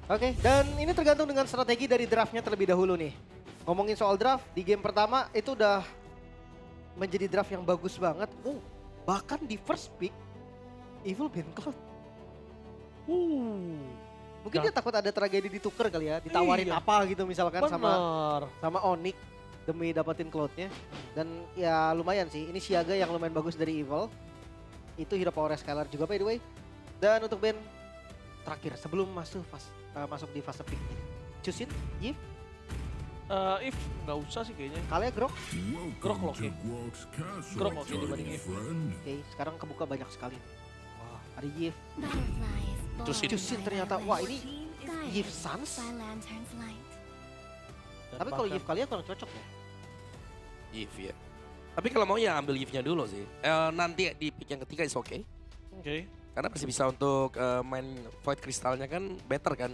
Oke, dan ini tergantung dengan strategi dari draftnya terlebih dahulu nih. Ngomongin soal draft, di game pertama itu udah menjadi draft yang bagus banget. Bahkan di first pick, Evil ban Cloud. Mungkin dia takut ada tragedi ditukar kali ya, ditawarin Iya. apa gitu misalkan sama Bener. Onyx demi dapetin Cloud-nya. Dan ya lumayan sih, ini Siaga yang lumayan bagus dari Evil. Itu hero power scalar juga by the way. Dan untuk band terakhir sebelum masuk di fase pick ini. Chusin, Yif, If nggak usah sih kayaknya. Kalia, Grok. Grok oke. Grok oke dibanding If. Oke, sekarang kebuka banyak sekali. Wah, ada Yif. Chusin ternyata, wah ini Yif Sans. Dan Tapi kalau bahkan- Yif Kalia kurang cocok ya. Yif ya. Tapi kalau mau ya ambil Yif-nya dulu sih. Nanti di pick yang ketiga is oke. Oke. Karena masih bisa untuk main Void Kristalnya kan better kan.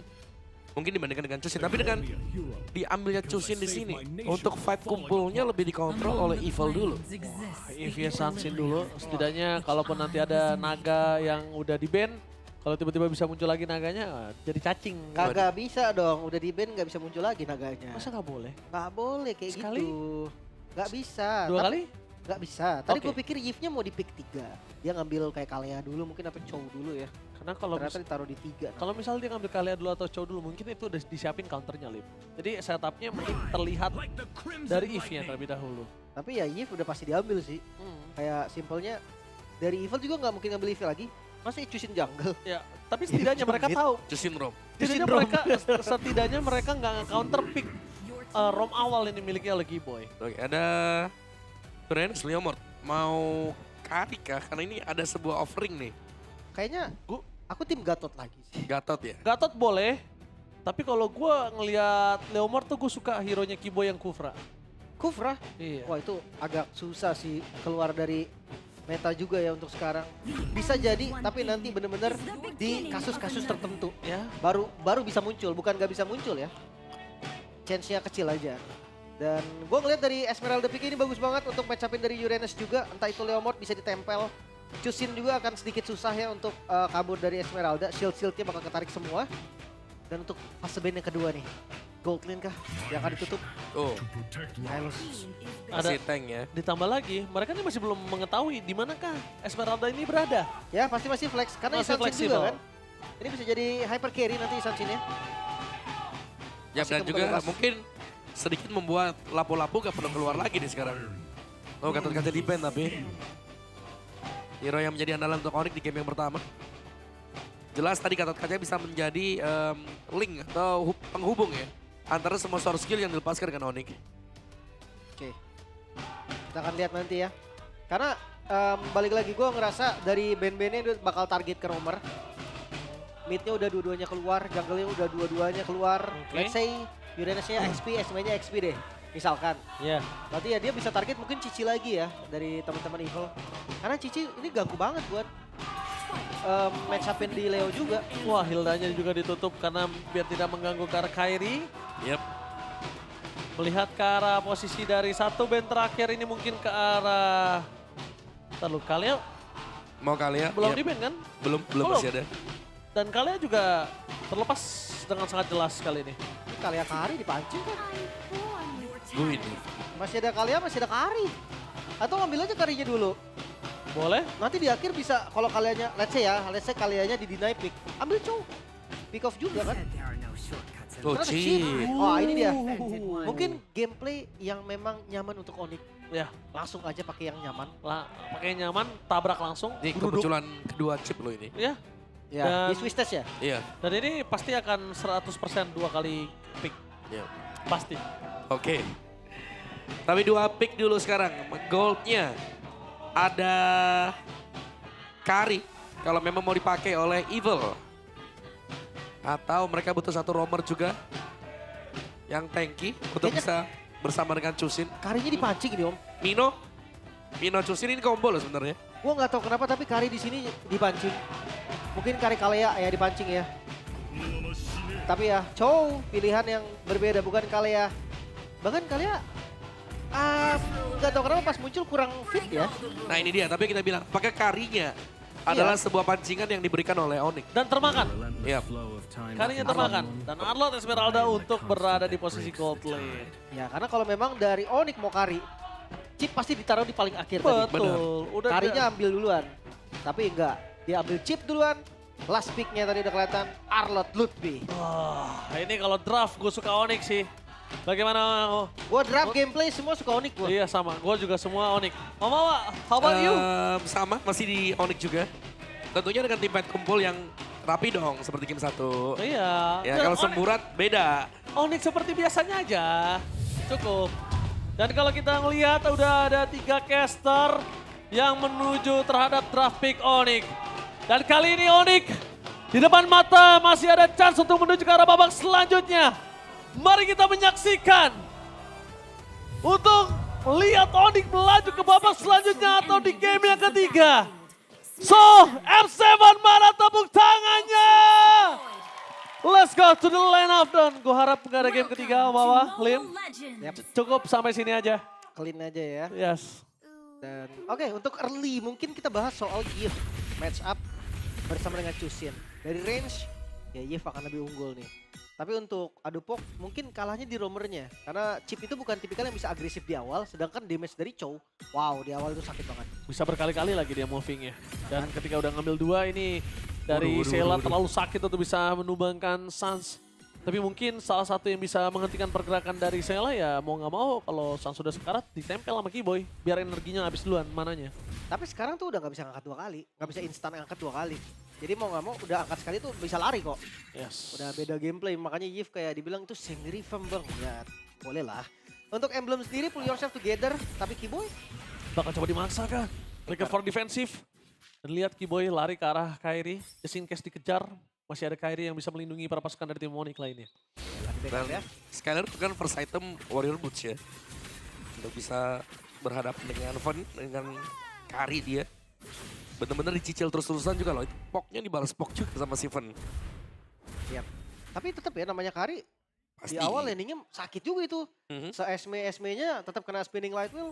Mungkin dibandingkan dengan Chusin. Tapi dengan diambilnya Chusin di sini. Untuk fight kumpulnya lebih dikontrol oleh Evil dulu. If ya Sansin dulu, setidaknya kalaupun nanti ada naga yang udah di-ban, kalau tiba-tiba bisa muncul lagi naganya, jadi cacing. Kagak bisa dong, udah di ban nggak bisa muncul lagi naganya. Masa nggak boleh? Nggak boleh kayak Sekali? gitu. Nggak bisa. Dua Tapi- kali? Nggak bisa. Tadi Oke. gue pikir Yifnya mau di pick 3. Dia ngambil kayak Kalia dulu, mungkin apa Chow dulu ya. Karena kalau Ternyata ditaruh di 3. kalau misalnya dia ngambil Kalia dulu atau Chow dulu, mungkin itu udah disiapin counternya, Lip. Jadi setupnya mungkin terlihat dari If-nya terlebih dahulu. Tapi ya Yif udah pasti diambil sih. Kayak simpelnya dari Evil juga nggak mungkin ngambil Evil lagi. Masa Chusin jungle? Ya, tapi setidaknya mereka Jumit. tahu. Chusin Rom. Setidaknya Rom. mereka nggak nge-counter pick rom awal ini miliknya oleh Giboy. Oke, ada Brand Leomord. Mau Kari kah? Karena ini ada sebuah offering nih. Kayaknya aku tim Gatot lagi sih. Gatot ya. Gatot boleh, tapi kalau gue ngelihat Leomord tuh gue suka hero-nya Giboy yang Kufra. Kufra? Iya. Wah itu agak susah sih keluar dari meta juga ya untuk sekarang. Bisa jadi, tapi nanti bener-bener di kasus-kasus tertentu Ya, baru bisa muncul, bukan nggak bisa muncul ya. Chance-nya kecil aja. Dan gue ngeliat dari Esmeralda pick ini bagus banget untuk match up-in dari Uranus juga. Entah itu Leomord bisa ditempel. Chusin juga akan sedikit susah ya untuk kabur dari Esmeralda. Shield-shieldnya bakal ketarik semua. Dan untuk fase band yang kedua nih. Gold lane kah yang akan ditutup? Oh, Hylos. ada si tank ya. ditambah lagi, mereka ini masih belum mengetahui di manakah Esmeralda ini berada. Ya pasti masih flex. Karena Masih Isansin fleksibel. juga kan. Ini bisa jadi hyper carry nanti Isansinnya. Ya, Masih dan kebuka juga bebas. mungkin sedikit membuat lapu-lapu gak perlu keluar lagi nih sekarang. Oh, Gatot kaca di ban tapi. Hero yang menjadi andalan untuk Onyx di game yang pertama. Jelas tadi Gatot kaca bisa menjadi link atau penghubung ya. Antara semua source skill yang dilepaskan dengan Onyx. Oke. Kita akan lihat nanti ya. Karena balik lagi gue ngerasa dari band-bandnya dia bakal target ke roamer. Mid-nya udah dua-duanya keluar, jungle-nya udah dua-duanya keluar. Oke. Let's say Uranus-nya XP, SM-nya XP deh. Misalkan. Ya, Berarti ya dia bisa target mungkin Cici lagi ya dari teman-teman Evil. Karena Cici ini ganggu banget buat match up-in di Leo juga. wah Hildanya juga ditutup karena biar tidak mengganggu ke arah Kairi. Yep. Melihat ke arah posisi dari satu band terakhir ini mungkin ke arah... Terlalu Kalia Mau kali ya? belum Yep. di ban kan? Belum Belum. masih ada. Dan Kalia juga terlepas dengan sangat jelas kali ini. Ini Kalia Kari dipancing kan. Gue ini. Masih ada Kalia, masih ada Kari. Atau ambil aja Karinya dulu. Boleh? Nanti di akhir bisa kalau kaliannya, let's say kaliannya di deny pick, ambil Chow. Pick off juga kan. Oh, Ternyata cheat. Wah ini dia. Mungkin gameplay yang memang nyaman untuk Onyx. Ya, Langsung aja pakai yang nyaman. lah pakai nyaman, tabrak langsung. Ini geruduk. kemunculan kedua chip lo ini. Ya, Ya, Dan- di Swiss test ya. Iya. dan ini pasti akan 100% 2 kali pick. Iya. Pasti. Oke. Tapi 2 pick dulu sekarang. Goldnya ada Kari. Kalau memang mau dipakai oleh Evil. Atau mereka butuh satu roamer juga. Yang tanky untuk Kayaknya- bisa bersama dengan Chusin. Karinya dipancing ini Om. Mino Chusin ini combo loh sebenarnya. Gua nggak tahu kenapa tapi Kari di sini dipancing. Mungkin Kari Kalea ya dipancing ya. Tapi ya Chow pilihan yang berbeda bukan Kalea. Bahkan Kalea nggak tahu kenapa pas muncul kurang fit ya. Nah ini dia, tapi kita bilang pakai Karinya. adalah sebuah pancingan yang diberikan oleh Onyx. Dan termakan. Yap. Karinya termakan. Dan Arlott Esmeralda untuk berada di posisi gold lane. Ya karena kalau memang dari Onyx mau kari, chip pasti ditaruh di paling akhir tadi. Betul. Udah Karinya ambil duluan. Tapi enggak, dia ambil chip duluan. Last picknya tadi udah kelihatan, Arlott Lutfi. Wah, ini kalau draft gue suka Onyx sih. Bagaimana? Gua draft gameplay semua suka Onyx gua. Iya sama, gue juga semua Onyx. Mama, how about you? Sama, masih di Onyx juga. Tentunya dengan tim fight kumpul yang rapi dong, seperti game 1. Iya. Ya Dan kalau semburat beda. Onyx seperti biasanya aja. Cukup. Dan kalau kita ngelihat udah ada 3 caster yang menuju terhadap draft pick Onyx. Dan kali ini Onyx di depan mata masih ada chance untuk menuju ke arah babak selanjutnya. Mari kita menyaksikan untuk melihat Onyx melaju ke babak selanjutnya atau di game yang ketiga. So, M7 mana tepuk tangannya? Let's go to the lineup dan gue harap gak ada game ketiga Mawa, Lim. Cukup sampai sini aja. Clean aja ya. Yes. Dan oke, untuk early mungkin kita bahas soal Yif match up bersama dengan Chusin. Dari range ya Yif akan lebih unggul nih. Tapi untuk Adupok mungkin kalahnya di roamernya. Karena Chip itu bukan tipikal yang bisa agresif di awal. Sedangkan damage dari Chow, wow di awal itu sakit banget. Bisa berkali-kali lagi dia movingnya. Dan ketika udah ngambil 2 ini dari Sela terlalu sakit untuk bisa menumbangkan Sans. Tapi mungkin salah satu yang bisa menghentikan pergerakan dari Sela ya mau nggak mau kalau Sans sudah sekarat ditempel sama Kiboy. Biar energinya habis duluan mananya. Tapi sekarang tuh udah nggak bisa ngangkat 2 kali. Nggak bisa instan ngangkat 2 kali. Jadi mau nggak mau udah angkat sekali tuh bisa lari kok. Yes. Udah beda gameplay, makanya Yif kayak dibilang itu singri bang. Ya boleh lah. Untuk emblem sendiri pull yourself together, tapi Kiboy Bakal coba dimaksa kan? Trigger for defensif. Dan lihat Kiboy lari ke arah Kairi. Just in case dikejar, masih ada Kairi yang bisa melindungi para pasukan dari tim Onyx lainnya. Dan Skylar itu kan first item Warrior Boots ya. Untuk bisa berhadapan dengan Fen, dengan Kari dia. Bener-bener dicicil terus-terusan juga loh. Itu poknya dibalas pok juga sama si Fen. Yap. Tapi tetap ya namanya Kari Pasti. di awal landingnya sakit juga itu. Se-SME-nya tetap kena spinning light wheel.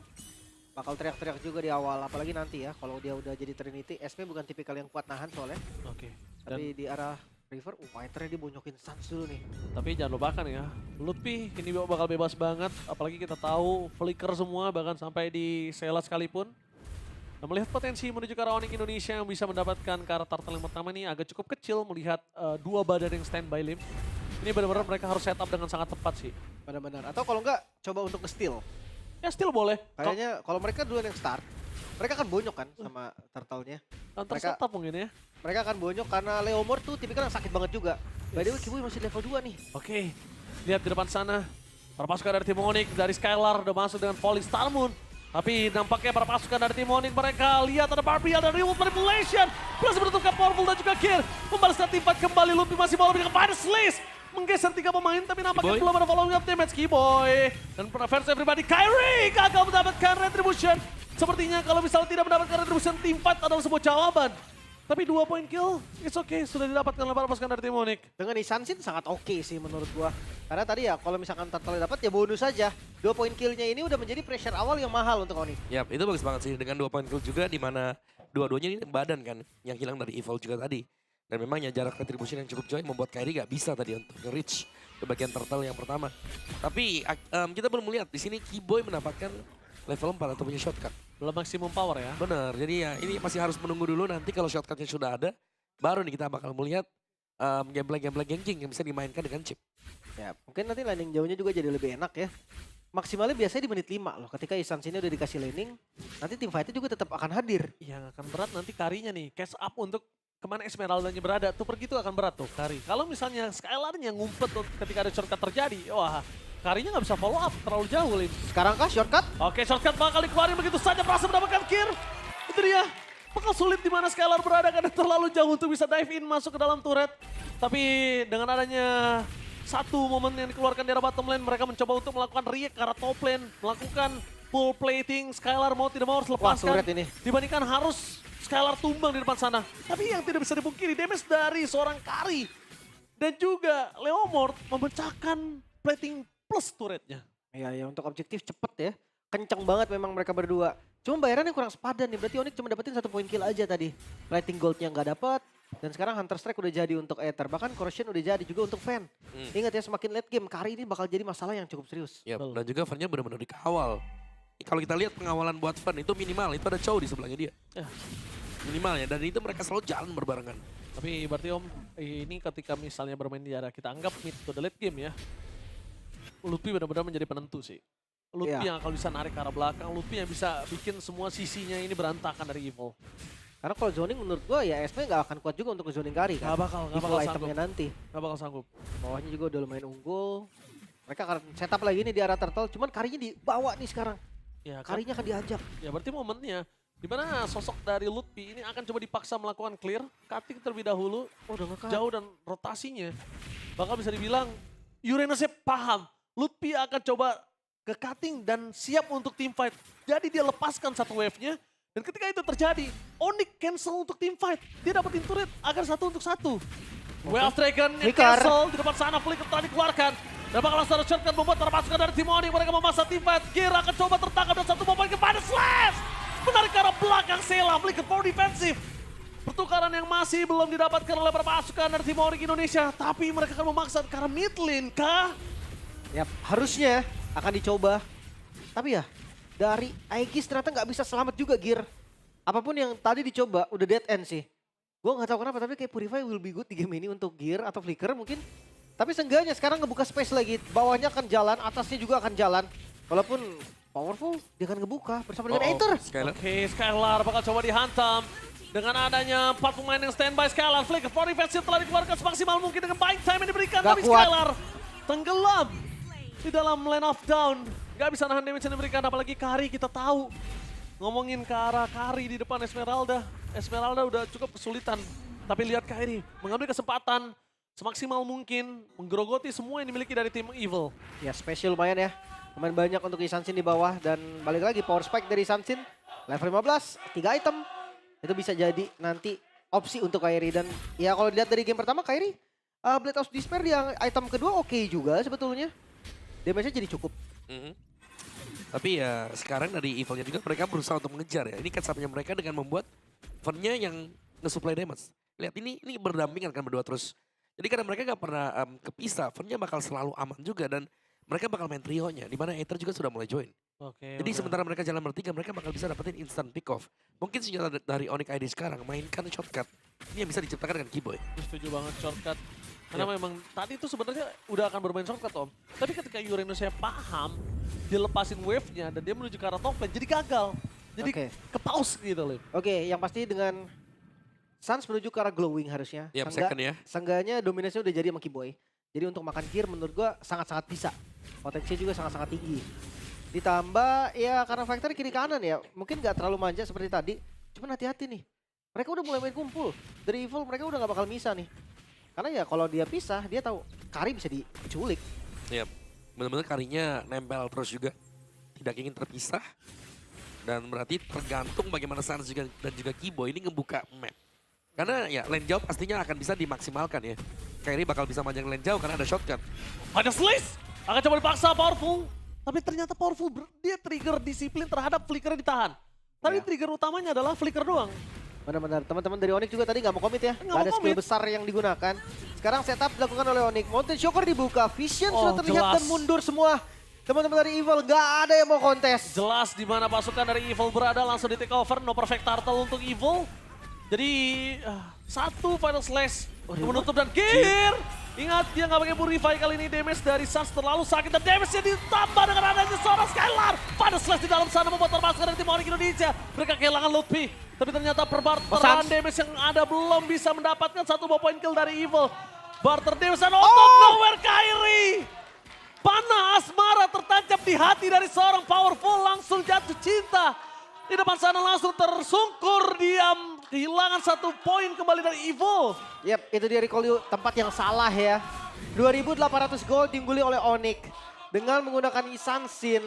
Bakal teriak-teriak juga di awal, apalagi nanti ya kalau dia udah jadi Trinity. SME bukan tipikal yang kuat nahan soalnya. Oke. Tapi di arah River, fighternya dia bonyokin Sans dulu nih. Tapi jangan lupakan ya, Lutfi ini bakal bebas banget. Apalagi kita tahu flicker semua bahkan sampai di Sela sekalipun. Nah, melihat potensi menuju ke arah Onyx Indonesia yang bisa mendapatkan karakter turtle yang pertama ini agak cukup kecil melihat 2 badan yang standby Lim. Ini benar-benar mereka harus setup dengan sangat tepat sih. Benar-benar. Atau kalau enggak coba untuk nge-steal. Ya still boleh. Kayaknya kalau mereka duluan yang start, mereka akan bonyok kan sama turtle-nya. Counter mereka- setup mungkin ya. Mereka akan bonyok karena Leomord tuh tipikal yang sakit banget juga. By the way, Kiboy masih level 2 nih. Oke, lihat di depan sana. Para pasukan dari tim Onyx, dari Skylar udah masuk dengan Volley Star Moon. Tapi nampaknya para pasukan dari tim Onyx mereka lihat ada Barbie, ada Remote Manipulation. Berhasil menutupkan Powerful dan juga Kill. Membalaskan tim fight kembali, Luffy masih bola dengan Finest List. Menggeser 3 pemain tapi nampaknya Kiboy. belum ada following up damage Kiboy. Dan fans everybody, Kyrie gagal mendapatkan Retribution. Sepertinya kalau misalnya tidak mendapatkan Retribution, tim fight adalah sebuah jawaban. Tapi 2 point kill, it's okay, sudah didapatkan oleh para pasukan dari tim Onyx. Dengan Isansin sangat oke sih menurut gua. Karena tadi ya kalau misalkan turtle dapat ya bonus saja. 2 point killnya ini udah menjadi pressure awal yang mahal untuk Onyx. Yap, itu bagus banget sih dengan 2 point kill juga di mana dua-duanya ini badan kan yang hilang dari Evil juga tadi. Dan memangnya jarak retribution yang cukup jauh membuat Kairi gak bisa tadi untuk nge-reach ke bagian turtle yang pertama. Tapi kita belum melihat di sini Kiboy mendapatkan level 4 atau punya shortcut. Belum maksimum power ya. Bener, jadi ya ini masih harus menunggu dulu nanti kalau shortcutnya sudah ada, baru nih kita bakal melihat gameplay-gameplay ganking yang bisa dimainkan dengan chip. Ya, mungkin nanti landing jauhnya juga jadi lebih enak ya. Maksimalnya biasanya di menit 5 loh. Ketika Isansin udah dikasih landing, nanti tim fight juga tetap akan hadir. Yang akan berat nanti Karinya nih, cash up untuk kemana Esmeraldanya berada. Tuh pergi tuh akan berat tuh Kari. Kalau misalnya Skylarnya ngumpet tuh ketika ada shortcut terjadi, wah Karinya nggak bisa follow up terlalu jauh Lim. Sekarang kah shortcut? Oke, shortcut bakal dikeluarin begitu saja, berhasil mendapatkan kill. Itu dia. Bakal sulit di mana Skylar berada karena terlalu jauh untuk bisa dive in masuk ke dalam turret. Tapi dengan adanya satu momen yang dikeluarkan di arah bottom lane, mereka mencoba untuk melakukan react ke arah top lane, melakukan full plating. Skylar mau tidak mau harus lepaskan. turret ini. Dibandingkan harus Skylar tumbang di depan sana. Tapi yang tidak bisa dipungkiri, damage dari seorang Kari dan juga Leomord memecahkan plating plus turretnya. Iya ya, untuk objektif cepet ya. Kenceng banget memang mereka berdua. Cuma bayarannya kurang sepadan nih, berarti Onyx cuma dapetin 1 poin kill aja tadi. Lighting Gold-nya nggak dapet. Dan sekarang Hunter Strike udah jadi untuk Aether, bahkan Corrosion udah jadi juga untuk Fan. Ingat ya, semakin late game, Kari ini bakal jadi masalah yang cukup serius. Ya, dan juga Fan-nya benar-benar dikawal. Kalau kita lihat pengawalan buat Fan itu minimal, itu ada Chow di sebelahnya dia. Ya. Minimal ya, dan itu mereka selalu jalan berbarengan. Tapi berarti Om, ini ketika misalnya bermain di area kita anggap mid to the late game ya. Luffy benar-benar menjadi penentu sih. Luffy yang akan bisa narik ke arah belakang, Luffy yang bisa bikin semua sisinya ini berantakan dari Evil. Karena kalau zoning menurut gua ya SP nggak akan kuat juga untuk ke zoning Kari kan. Gak bakal Evil sanggup. itemnya nanti. Gak bakal sanggup. Bawahnya juga udah lumayan unggul. Mereka akan setup lagi nih di arah turtle, cuman Karinya dibawa nih sekarang. Ya, kan? Karinya akan diajak. Ya berarti momennya. Dimana sosok dari Luffy ini akan coba dipaksa melakukan clear, cutting terlebih dahulu, Oh, udah ngekat. jauh dan rotasinya. Bakal bisa dibilang Uranusnya paham. Luffy akan coba ke cutting dan siap untuk team fight. Jadi dia lepaskan satu wave-nya. Dan ketika itu terjadi, Onyx cancel untuk team fight. Dia dapetin turret agar 1 untuk 1. Wave Dragon yang Flicker. cancel di depan sana, Flicker telah dikeluarkan. Dan bakal langsung ada shortcut membuat terpasukan dari tim Onyx. Mereka memaksa team fight. Gear akan coba tertangkap dan 1 poin kepada Slash. Menarik ke arah belakang Sela, Flicker power defensif. Pertukaran yang masih belum didapatkan oleh para pasukan dari tim Onyx Indonesia. Tapi mereka akan memaksa ke arah mid lane kah? Yap, harusnya akan dicoba. Tapi ya, dari Aegis ternyata nggak bisa selamat juga Gear. Apapun yang tadi dicoba udah dead end sih. Gue nggak tahu kenapa, tapi kayak Purify will be good di game ini untuk Gear atau Flicker mungkin. Tapi seenggaknya sekarang ngebuka space lagi. Bawahnya akan jalan, atasnya juga akan jalan. Walaupun powerful, dia akan ngebuka bersama dengan Aether. Skylar. Oke, Skylar bakal coba dihantam. Dengan adanya 4 pemain yang standby, Skylar Flicker for defensive telah dikeluarkan semaksimal mungkin dengan buying time yang diberikan. Gak Tapi kuat. Skylar tenggelam di dalam lane of down. Gak bisa nahan damage yang diberikan, apalagi Kari kita tahu. Ngomongin ke arah Kari di depan Esmeralda. Esmeralda udah cukup kesulitan. Tapi lihat Kairi mengambil kesempatan semaksimal mungkin. Menggerogoti semua yang dimiliki dari tim Evil. Ya spesial lumayan ya. Lumayan banyak untuk Isansin di bawah. Dan balik lagi power spike dari Isansin. Level 15, 3 item. Itu bisa jadi nanti opsi untuk Kairi. Dan ya kalau dilihat dari game pertama Kairi. Blade of Despair yang item kedua oke juga sebetulnya. Damage-nya jadi cukup. Tapi ya sekarang dari Evil-nya juga mereka berusaha untuk mengejar ya. Ini catch-up-nya mereka dengan membuat Fan-nya yang nge-supply damage. Lihat ini berdampingan kan berdua terus. Jadi karena mereka gak pernah kepisah, Fan-nya bakal selalu aman juga dan mereka bakal main trio-nya. Dimana Aether juga sudah mulai join. Oke. Jadi sementara mereka jalan bertiga, mereka bakal bisa dapetin instant pick-off. Mungkin senjata dari Onyx ID sekarang, mainkan shortcut. Ini yang bisa diciptakan dengan Keyboy. Setuju banget shortcut. Karena memang tadi itu sebenarnya udah akan bermain shortcut Om. Tapi ketika Uranusnya paham, dia lepasin wave-nya dan dia menuju ke arah top lane, jadi gagal. Jadi Oke. ke pause gitu loh. Oke, yang pasti dengan Suns menuju ke arah glowing harusnya. Yap, second ya. Seenggaknya dominasinya udah jadi sama Keyboy. Jadi untuk makan gear menurut gua sangat-sangat bisa. Potensinya juga sangat-sangat tinggi. Ditambah ya karena faktor kiri kanan ya. Mungkin gak terlalu manja seperti tadi. Cuman hati-hati nih. Mereka udah mulai main kumpul. Dari Evil mereka udah gak bakal bisa nih. Karena ya kalau dia pisah dia tahu Kari bisa diculik. Yap, benar-benar Karinya nempel terus juga. Tidak ingin terpisah. Dan berarti tergantung bagaimana Suns juga dan juga Keyboy ini ngebuka map. Karena ya lane jauh pastinya akan bisa dimaksimalkan ya. Kairi bakal bisa manjang lane jauh karena ada shotgun. Ada Slice akan coba dipaksa powerful. Tapi ternyata powerful dia trigger disiplin terhadap flickernya ditahan. Tapi Ya. trigger utamanya adalah flicker doang. Benar-benar teman-teman dari Onyx juga tadi nggak mau komit ya. Nggak Nggak mau ada skill commit. besar yang digunakan. Sekarang setup dilakukan oleh Onyx. Mountain Shocker dibuka. Vision Oh, sudah terlihat jelas. dan mundur semua. Teman-teman dari Evil nggak ada yang mau kontes. Jelas di mana pasukan dari Evil berada langsung di take over. No perfect turtle untuk Evil. Jadi satu final slash menutup dan gear. Ingat dia nggak pakai Purify kali ini, damage dari Suns terlalu sakit dan damage-nya ditambah dengan adanya seorang Skylar. Final slash di dalam sana membuat terpasukan dari tim Onyx Indonesia. Mereka kehilangan Luffy. Tapi ternyata perbarteran damage yang ada belum bisa mendapatkan 1 poin kill dari Evil. Barter damage dan untuk nowhere Kairi. Panah asmara tertancap di hati dari seorang powerful langsung jatuh cinta. Di depan sana langsung tersungkur diam. Kehilangan 1 poin kembali dari Evil. Yap, itu dia recall you, tempat yang salah ya. 2.800 gold diungguli oleh Onyx. Dengan menggunakan Isansin,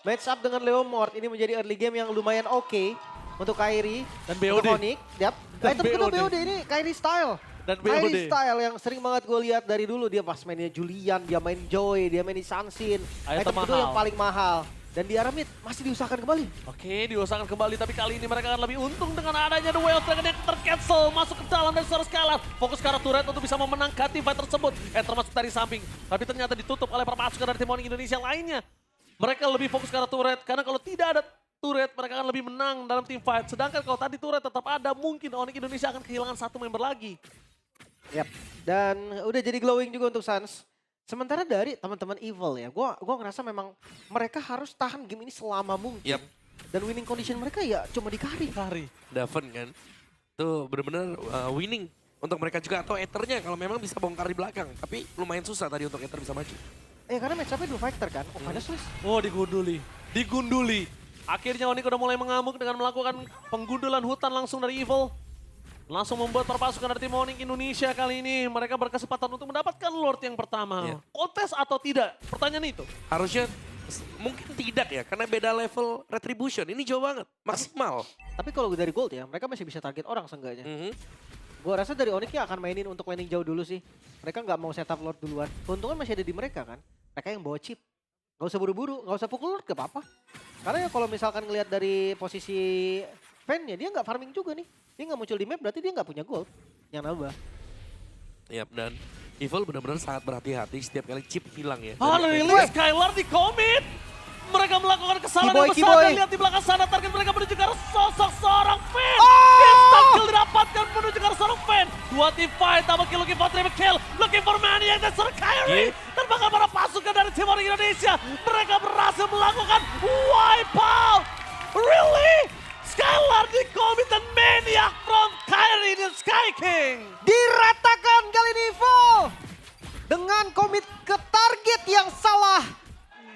match up dengan Leomord. Ini menjadi early game yang lumayan oke untuk Kairi. Dan Untuk BOD. Onyx, yap. Dan Item kedua BOD. BOD ini Kairi style. Dan Kairi BOD. style yang sering banget gue lihat dari dulu. Dia pas mainnya Julian, dia main Joy, dia main Isansin. Item Item kedua mahal. yang paling mahal. Dan di arah mid masih diusahakan kembali. Oke, diusahakan kembali, tapi kali ini mereka akan lebih untung dengan adanya The Way of Dragon yang tercancel. Masuk ke dalam dari seorang Skylar. Fokus ke arah turret untuk bisa memenangkan tim fight tersebut. Termasuk dari samping. Tapi ternyata ditutup oleh permasukan dari tim Onyx Indonesia lainnya. Mereka lebih fokus ke arah turret, karena kalau tidak ada turret, mereka akan lebih menang dalam tim fight. Sedangkan kalau tadi turret tetap ada, mungkin Onyx Indonesia akan kehilangan satu member lagi. Yap. Dan udah jadi glowing juga untuk Suns. Sementara dari teman-teman Evil ya, gua ngerasa memang mereka harus tahan game ini selama mungkin. Yap. Dan winning condition mereka ya cuma di carry. Daven kan. Tuh bener-bener winning untuk mereka juga. Atau Ethernya kalau memang bisa bongkar di belakang. Tapi lumayan susah tadi untuk Ether bisa maju. Karena match-up-nya dua fighter kan. Oh, pada Swiss. Oh, digunduli. Akhirnya Onyx udah mulai mengamuk dengan melakukan penggundulan hutan langsung dari Evil. Langsung membuat perpasukan dari tim Onyx Indonesia kali ini. Mereka berkesempatan untuk mendapatkan Lord yang pertama. Iya. Kontes atau tidak? Pertanyaan itu. Harusnya mungkin tidak ya, karena beda level retribution. Ini jauh banget, maksimal. Tapi kalau dari gold ya, mereka masih bisa target orang seenggaknya. Gua rasa dari Onyx ya akan mainin untuk landing jauh dulu sih. Mereka nggak mau setup Lord duluan. Keuntungan masih ada di mereka kan. Mereka yang bawa chip. Gak usah buru-buru, gak usah pukul Lord, gak apa-apa. Karena ya kalau misalkan ngelihat dari posisi fan-nya, dia nggak farming juga nih. Dia nggak muncul di map, berarti dia nggak punya gold yang nambah. Yap, dan Evil benar-benar sangat berhati-hati setiap kali chip hilang ya. Rilis Skylar di commit. Mereka melakukan kesalahan yang besar dan lihat di belakang sana target mereka menuju ke arah sosok seorang fan. Instant kill didapatkan menuju ke arah seorang fan. Dua team fight, Tabaki looking for triple kill, looking for Maniac dan seorang Kyrie. Dan bahkan para pasukan dari tim Onyx Indonesia, mereka berhasil melakukan wipe out. Really? Skylar di commit dan Maniac from Kyrie dan Sky King. Diratakan kali ini Evo. Dengan komit ke target yang salah.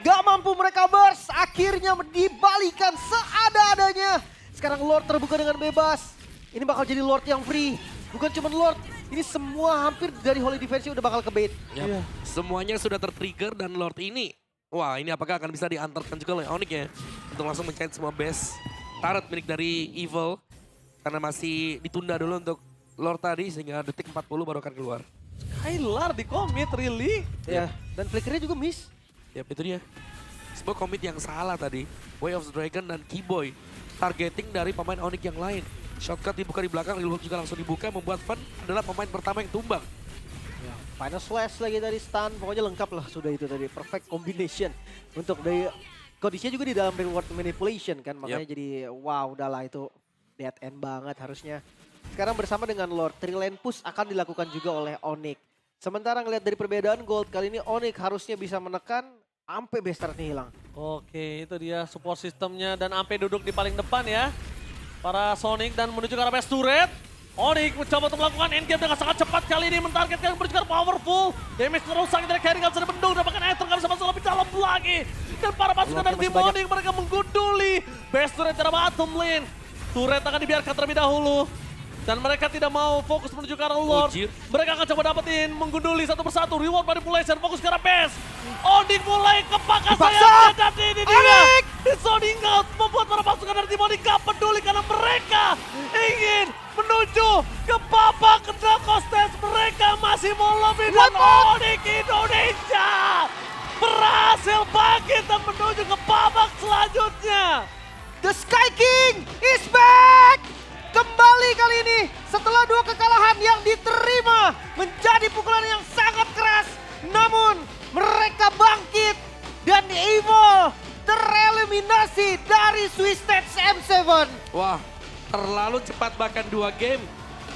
Gak mampu mereka burst, akhirnya dibalikan seada-adanya. Sekarang Lord terbuka dengan bebas. Ini bakal jadi Lord yang free. Bukan cuma Lord, ini semua hampir dari Holy Defense udah bakal ke bait. Yap. Semuanya sudah tertrigger dan Lord ini, wah ini apakah akan bisa diantarkan juga oleh Onyx ya. Untuk langsung mencari semua base turret milik dari Evil. Karena masih ditunda dulu untuk Lord tadi sehingga detik 40 baru akan keluar. Skylar di commit, really? Ya, dan flickernya juga miss. Yap, itu dia. Sebuah commit yang salah tadi. Way of the Dragon dan Keyboy. Targeting dari pemain Onyx yang lain. Shortcut dibuka di belakang, reload juga langsung dibuka. Membuat Fun adalah pemain pertama yang tumbang. Ya, final slash lagi dari stun. Pokoknya lengkap lah sudah itu tadi. Perfect combination. Untuk dari kondisinya juga di dalam reward manipulation kan. Makanya jadi wow udahlah itu dead end banget harusnya. Sekarang bersama dengan Lord, 3 lane push akan dilakukan juga oleh Onyx. Sementara ngelihat dari perbedaan gold, kali ini Onyx harusnya bisa menekan sampai base turretnya hilang. Oke, itu dia support sistemnya dan Ampe duduk di paling depan ya. Para Sonic dan menuju ke arah base turret. Onyx mencoba untuk melakukan endgame dengan sangat cepat kali ini mentargetkan menuju ke arah powerful. Damage terusak dari Carry nggak bisa dibendung, dapatkan Ether nggak bisa masuk lebih dalam lagi. Dan para pasukan dari tim Onyx mereka menggunduli base turret dari bottom lane. Turret akan dibiarkan terlebih dahulu. Dan mereka tidak mau fokus menuju ke arah Lord. Mereka akan coba dapetin menggunduli satu persatu. Reward manipulation, fokus ke arah base. Onyx mulai kepakar sayapnya dan ini dia. Di zoning out membuat para pasukan dari tim Onyx gak peduli karena mereka ingin menuju ke babak knockout stage. Mereka masih mau lebih dan Onyx Indonesia berhasil bangkit dan menuju ke babak selanjutnya. The Sky King is back! Kembali kali ini setelah 2 kekalahan yang diterima menjadi pukulan yang sangat keras. Namun mereka bangkit dan Evo tereliminasi dari Swiss Stage M7. Wah, terlalu cepat bahkan 2 game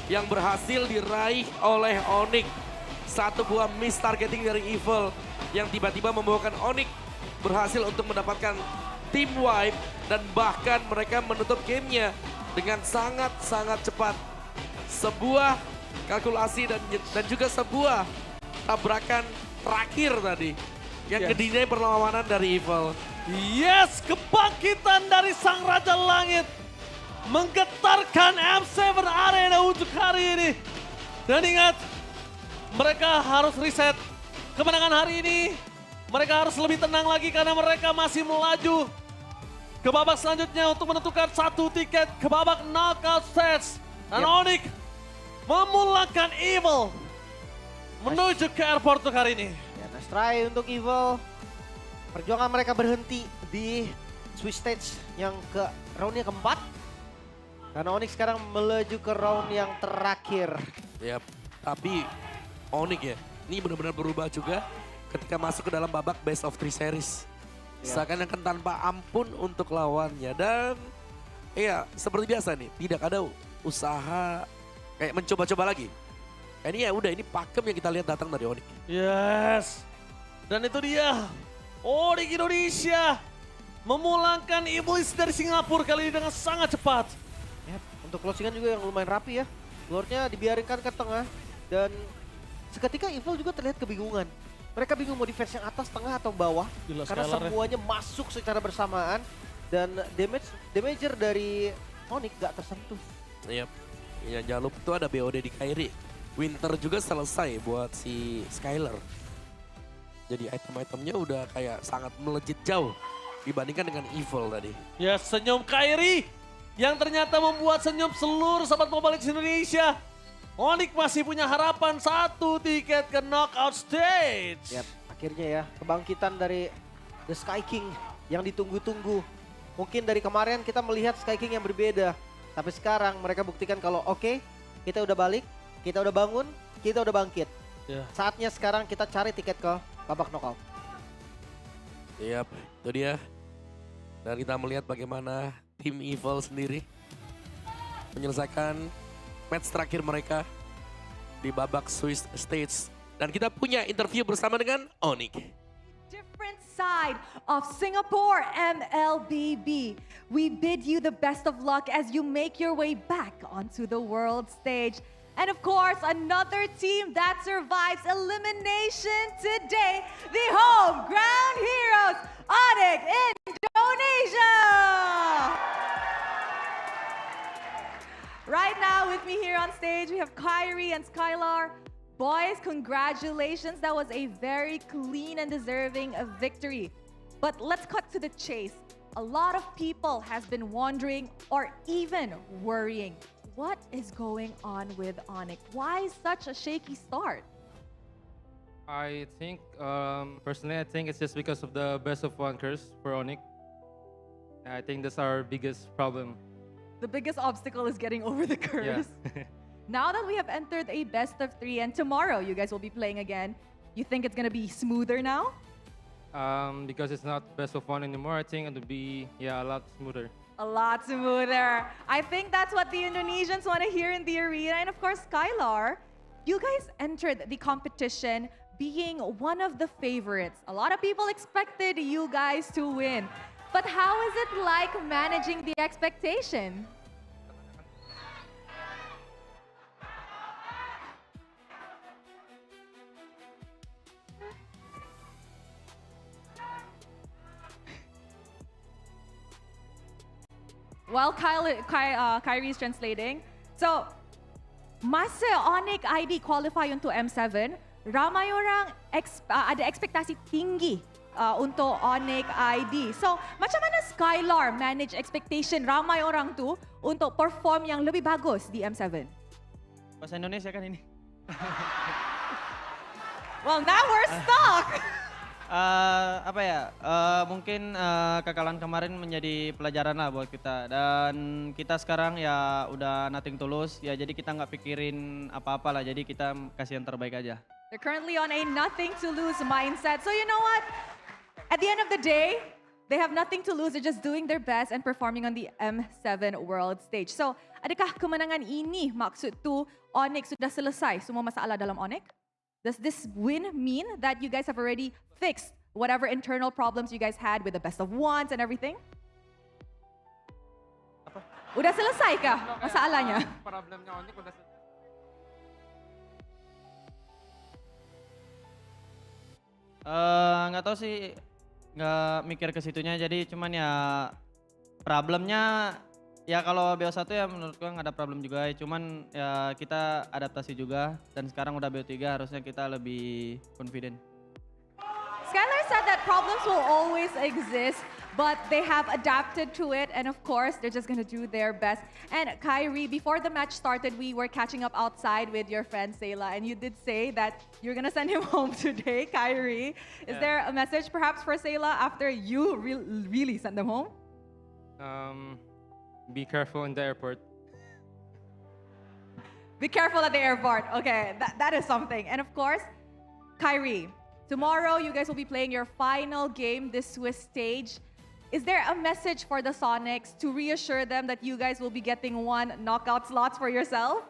yang berhasil diraih oleh Onyx. Satu buah miss targeting dari Evil yang tiba-tiba membawakan Onyx berhasil untuk mendapatkan team wipe dan bahkan mereka menutup gamenya dengan sangat-sangat cepat. Sebuah kalkulasi dan juga sebuah tabrakan terakhir tadi yang kedinai perlawanan dari Evil. Yes, kebangkitan dari Sang Raja Langit menggetarkan M7 Arena untuk hari ini. Dan ingat, mereka harus reset kemenangan hari ini. Mereka harus lebih tenang lagi karena mereka masih melaju ke babak selanjutnya untuk menentukan 1 tiket ke babak knockout stage. Dan Onyx memulangkan Evil menuju ke airport untuk hari ini. Ya, nice try untuk Evil. Perjuangan mereka berhenti di Swiss Stage yang ke roundnya keempat. Karena Onyx sekarang melaju ke round yang terakhir. Ya, tapi Onyx ya, ini benar-benar berubah juga ketika masuk ke dalam babak best of 3 series. Seakan-akan tanpa ampun untuk lawannya. Dan ya seperti biasa nih, tidak ada usaha kayak mencoba-coba lagi. Ini ya udah, ini pakem yang kita lihat datang dari Onyx. Yes. Dan itu dia, Onyx Indonesia memulangkan Iblis dari Singapura kali ini dengan sangat cepat. Yap, untuk closingan juga yang lumayan rapi ya. Lordnya dibiarkan ke tengah dan seketika Evil juga terlihat kebingungan. Mereka bingung mau defense yang atas, tengah atau bawah. Gila, Karena Skylar ya. semuanya masuk secara bersamaan dan damager dari Onyx gak tersentuh. Yap, ya jangan lupa tuh ada BOD di Kairi. Winter juga selesai buat si Skylar. Jadi item-itemnya udah kayak sangat melejit jauh dibandingkan dengan Evil tadi. Ya, senyum Kairi yang ternyata membuat senyum seluruh sobat Mobile Legends Indonesia. Onyx masih punya harapan 1 tiket ke knockout stage. Yap, akhirnya ya kebangkitan dari The Sky King yang ditunggu-tunggu. Mungkin dari kemarin kita melihat Sky King yang berbeda. Tapi sekarang mereka buktikan kalau oke, kita udah balik, kita udah bangun, kita udah bangkit. Ya. Saatnya sekarang kita cari tiket ke babak knockout. Yap, itu dia. Dan kita melihat bagaimana tim Evil sendiri menyelesaikan match terakhir mereka di babak Swiss Stage. Dan kita punya interview bersama dengan Onyx. Different side of Singapore MLBB. We bid you the best of luck as you make your way back onto the world stage. And of course, another team that survives elimination today, the home ground heroes, Onyx Indonesia! Right now with me here on stage, we have Kyrie and Skylar. Boys, congratulations. That was a very clean and deserving of victory. But let's cut to the chase. A lot of people has been wondering or even worrying, what is going on with Onyx? Why such a shaky start? I think, personally, I think it's just because of the best of one curse for Onyx. I think that's our biggest problem. The biggest obstacle is getting over the curse. Yeah. Now that we have entered a best of 3 and tomorrow you guys will be playing again, you think it's gonna be smoother now? Because it's not best of one anymore, I think it'll be, yeah, a lot smoother. A lot smoother. I think that's what the Indonesians want to hear in the arena. And of course, Skylar, you guys entered the competition being one of the favorites. A lot of people expected you guys to win. But how is it like managing the expectation? While Kyrie is translating, so masa Onyx ID qualify untuk M7, ramai orang ada ekspektasi tinggi untuk Onyx ID. So macam mana Skylar manage expectation ramai orang tu untuk perform yang lebih bagus di M7? Bahasa Indonesia kan ini? Well, now we're stuck. Mungkin kekalahan kemarin menjadi pelajaran lah buat kita, dan kita sekarang ya udah nothing to lose ya, jadi kita nggak pikirin apa-apa lah, jadi kita kasih yang terbaik aja. They're currently on a nothing to lose mindset. So you know what? At the end of the day, they have nothing to lose. They're just doing their best and performing on the M7 World Stage. So adakah kemenangan ini maksud tu Onyx sudah selesai semua masalah dalam Onyx? Does this win mean that you guys have already fixed whatever internal problems you guys had with the best of ones and everything? Apa? Udah selesai kah masalahnya? Problemnya Onyx udah selesai. Nggak tahu sih, nggak mikir ke situnya, jadi cuman ya problemnya ya kalau BO1 ya menurut gua nggak ada problem juga, cuman ya kita adaptasi juga, dan sekarang udah BO3 harusnya kita lebih confident. Skylar said that problems will always exist, but they have adapted to it, and of course, they're just gonna do their best. And Kyrie, before the match started, we were catching up outside with your friend Sayla, and you did say that you're gonna send him home today, Kyrie. Is there a message perhaps for Sayla after you really sent them home? Be careful in the airport. Be careful at the airport. Okay, that is something. And of course, Kyrie, tomorrow you guys will be playing your final game this Swiss stage. Is there a message for the Sonics to reassure them that you guys will be getting 1 knockout slots for yourself?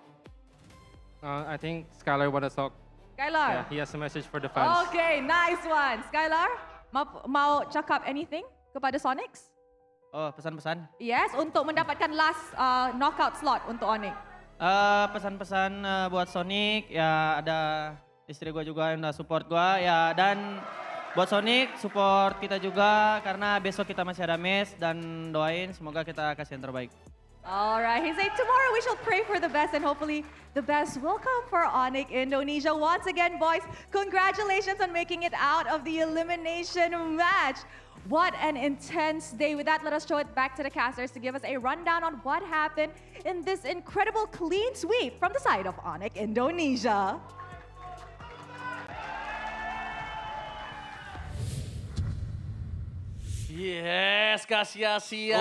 I think Skylar want to talk. Skylar. Yeah, he has a message for the fans. Okay, nice one. Skylar, mau cakap anything kepada Sonics? Oh, pesan-pesan. Yes, untuk mendapatkan last knockout slot untuk Onyx. Pesan-pesan buat Sonic, ya ada istri gue juga yang udah support gue, ya dan buat Sonic support kita juga karena besok kita masih ada match dan doain semoga kita kasih yang terbaik. Alright, he said tomorrow we shall pray for the best and hopefully the best will come for Onyx Indonesia. Once again, boys, congratulations on making it out of the elimination match. What an intense day. With that, let us show it back to the casters to give us a rundown on what happened in this incredible clean sweep from the side of Onyx Indonesia. Yes, gak sia-sia.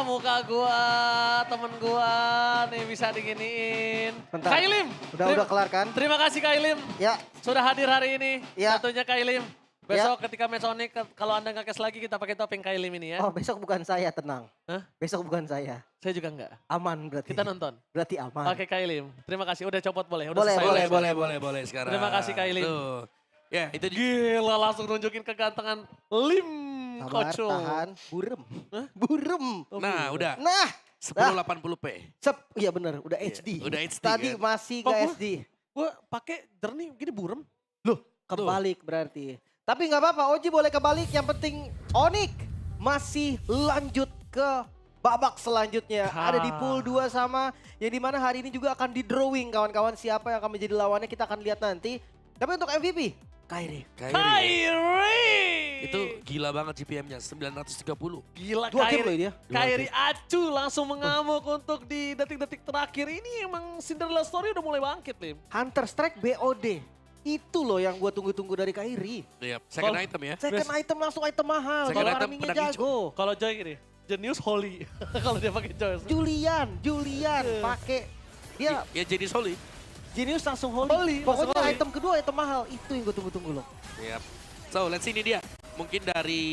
Muka gua, temen gua nih bisa diginiin. Bentar. Kailim. Udah kelar kan? Terima kasih Kailim. Ya. Sudah hadir hari ini. Ya. Satunya Kailim. Besok ketika match Onyx, kalau Anda nge-cast lagi kita pakai topeng Kailim ini ya. Oh besok bukan saya, tenang. Hah? Besok bukan saya. Saya juga enggak. Aman berarti. Kita nonton. Berarti aman. Oke Kailim. Terima kasih. Udah copot boleh. Udah Boleh, selesai. Boleh sekarang. Terima kasih Kailim. Tuh. Ya, itu Gila langsung nunjukin kegantengan Lim Sabar, Koco. tahan. Burem. Hah? Burem. Nah, udah. Nah. 1080p. Iya bener, udah HD. udah HD Tadi kan? masih Oh, gak gua- HD. Gue pakai jernih gini burem. Kebalik berarti. Tapi nggak apa-apa, Oji boleh kebalik. Yang penting Onyx masih lanjut ke babak selanjutnya. Ada di pool 2 sama. Yang dimana hari ini juga akan di drawing kawan-kawan siapa yang akan menjadi lawannya kita akan lihat nanti. Tapi untuk MVP, Kyrie. Kyrie! Itu gila banget GPM-nya, 930. Gila 2 game loh Kyrie. dia. Kyrie acu langsung mengamuk untuk di detik-detik terakhir ini emang Cinderella Story udah mulai bangkit Lim. Hunter Strike BOD. Itu loh yang gue tunggu-tunggu dari Kyrie. Iya, second Kalau- item ya. Second item langsung item mahal. Second Kalau item armingnya pedang hijau. jago. Kalau Joy gini, Genius Holy kalau dia pakai Joy. Julian pakai dia Ya jadi solid. Genius langsung holy. Holy, langsung Pokoknya holy. item kedua item mahal. Itu yang gue tunggu-tunggu loh. Yap. So, let's see ini dia. Mungkin dari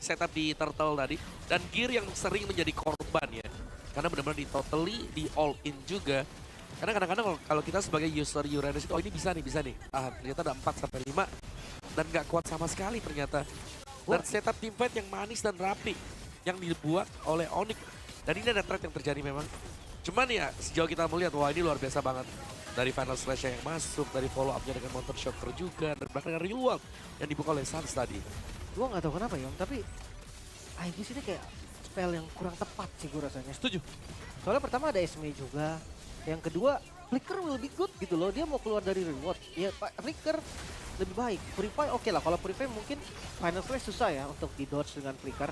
setup di Turtle tadi. Dan gear yang sering menjadi korban ya. Karena benar-benar di totally, di all in juga. Karena kadang-kadang kalau kita sebagai user Uranus itu, oh ini bisa nih. Ah, ternyata ada 4-5. Dan gak kuat sama sekali ternyata. Dan setup team fight yang manis dan rapi. Yang dibuat oleh Onyx. Dan ini ada threat yang terjadi memang. Cuman ya sejauh kita melihat, wah ini luar biasa banget. Dari final slash yang masuk, dari follow up-nya dengan Mountain Shocker juga. Dan bahkan dengan real world yang dibuka oleh Suns tadi. Gue gak tahu kenapa ya, tapi Aegis ini kayak spell yang kurang tepat sih gue rasanya. Setuju. Soalnya pertama ada Esme juga. Yang kedua, Flicker will be good gitu loh. Dia mau keluar dari reward. Ya Flicker lebih baik. Purify oke lah. Kalau Purify mungkin final slash susah ya untuk di dodge dengan Flicker.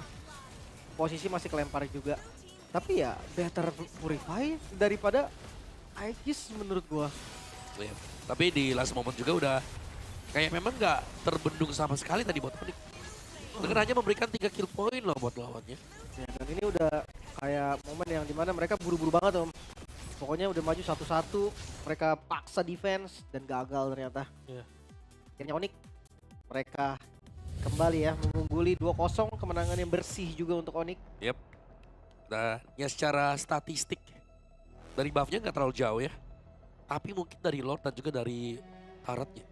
Posisi masih kelempar juga. Tapi ya better Purify daripada Aegis menurut gua. Ya. Tapi di last moment juga udah kayak memang nggak terbendung sama sekali tadi buat Onyx. Dengan hanya memberikan 3 kill point loh buat lawannya. Ya, dan ini udah kayak momen yang dimana mereka buru-buru banget om. Pokoknya udah maju satu-satu, mereka paksa defense dan gagal ternyata. Iya. Akhirnya Onyx, mereka kembali ya mengungguli 2-0, kemenangan yang bersih juga untuk Onyx. Yep. Dan ya secara statistik dari buff-nya nggak terlalu jauh ya. Tapi mungkin dari Lord dan juga dari turret-nya.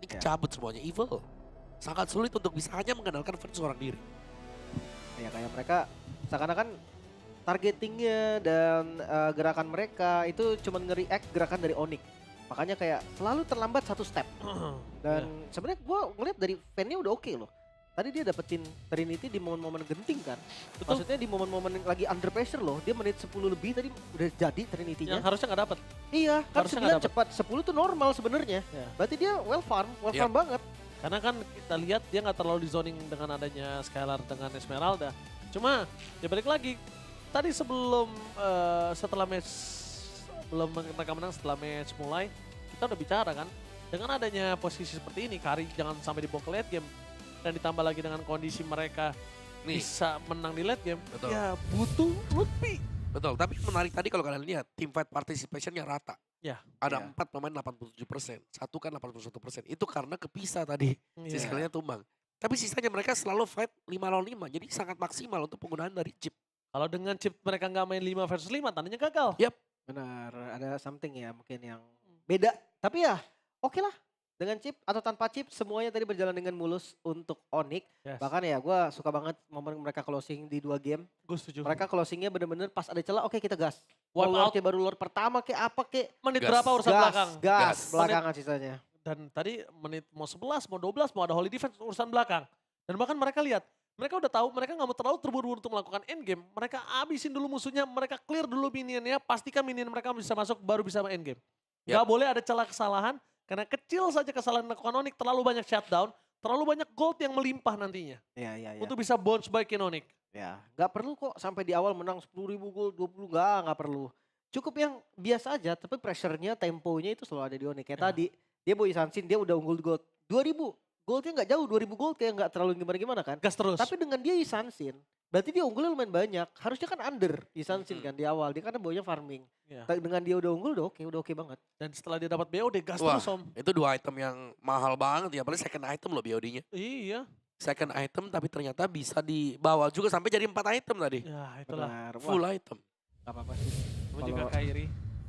Ini kecabut semuanya, evil. Sangat sulit untuk bisa hanya mengandalkan fans seorang diri. Ya kayak mereka seakan-akan targetingnya dan gerakan mereka itu cuma nge-react gerakan dari Onyx. Makanya kayak selalu terlambat satu step. Dan sebenarnya gue ngeliat dari fan-nya udah oke loh. Tadi dia dapetin Trinity di momen-momen genting kan. Betul. Maksudnya di momen-momen lagi under pressure loh. Dia menit 10 lebih tadi udah jadi Trinity-nya. Yang harusnya nggak dapat. Iya, kan harusnya 9 nggak dapet. cepat, 10 tuh normal sebenarnya. Ya. Berarti dia well farm banget. Karena kan kita lihat dia nggak terlalu di zoning dengan adanya Skylar dengan Esmeralda. Cuma ya balik lagi. Tadi sebelum setelah match, belum mereka menang setelah match mulai, kita udah bicara kan. Dengan adanya posisi seperti ini, Kari jangan sampai dibawa ke late game. Dan ditambah lagi dengan kondisi mereka Nih. bisa menang di late game, Betul. ya butuh Lutfi. Betul, tapi menarik tadi kalau kalian lihat, team fight participation-nya rata. Ya. Ada Ya. 4 pemain 87%, satu kan 81%. Itu karena kepisah tadi, Iya. si skillnya tumbang. Tapi sisanya mereka selalu fight 5 lawan 5, jadi sangat maksimal untuk penggunaan dari chip. Kalau dengan chip mereka nggak main 5 versus 5, tandanya gagal. Benar, ada something ya mungkin yang beda. Tapi ya oke lah. Dengan chip atau tanpa chip semuanya tadi berjalan dengan mulus untuk Onyx. Yes. Bahkan ya gue suka banget momen mereka closing di 2 game. Gue setuju. Mereka closingnya bener-bener pas ada celah, oke kita gas. Wipe Mau Lord out. kayak baru Lord pertama kayak apa kayak. Menit Gas. berapa urusan belakang? Gas, Gas. belakangan sisanya. Dan tadi menit mau 11, mau 12, mau ada holy defense urusan belakang. Dan bahkan mereka lihat, mereka udah tahu mereka nggak mau terlalu terburu-buru untuk melakukan end game. Mereka abisin dulu musuhnya, mereka clear dulu minionnya, pastikan minion mereka bisa masuk baru bisa end game. Gak boleh ada celah kesalahan, karena kecil saja kesalahan dilakukan Onyx, terlalu banyak shutdown, terlalu banyak gold yang melimpah nantinya. Iya. Untuk bisa bounce baikin Onyx. Ya, nggak perlu kok sampai di awal menang 10.000 gol, 20 nggak perlu. Cukup yang biasa aja, tapi pressure-nya, temponya itu selalu ada di Onyx. Kayak tadi, dia Boy Sansin, dia udah unggul gold. 2.000, goldnya nggak jauh, 2.000 gold kayak nggak terlalu gimana-gimana kan. Gas terus. Tapi dengan dia Isansin, berarti dia unggulnya lumayan banyak. Harusnya kan under Isansin kan di awal, dia karena bawanya farming. Ya. Dengan dia udah unggul udah oke banget. Dan setelah dia dapat BOD, gas Wah, terus Om. itu 2 item yang mahal banget ya, apalagi second item loh BOD-nya. Iya. Second item tapi ternyata bisa dibawa juga sampai jadi 4 item tadi. Ya itulah. Benar. Wah, Full item. nggak apa-apa sih. Kamu juga Kalau- Kairi.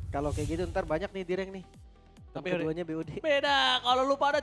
Kalau kayak gitu ntar banyak nih di rank nih. Tapi Tapi keduanya BOD. beda, kalau lu pada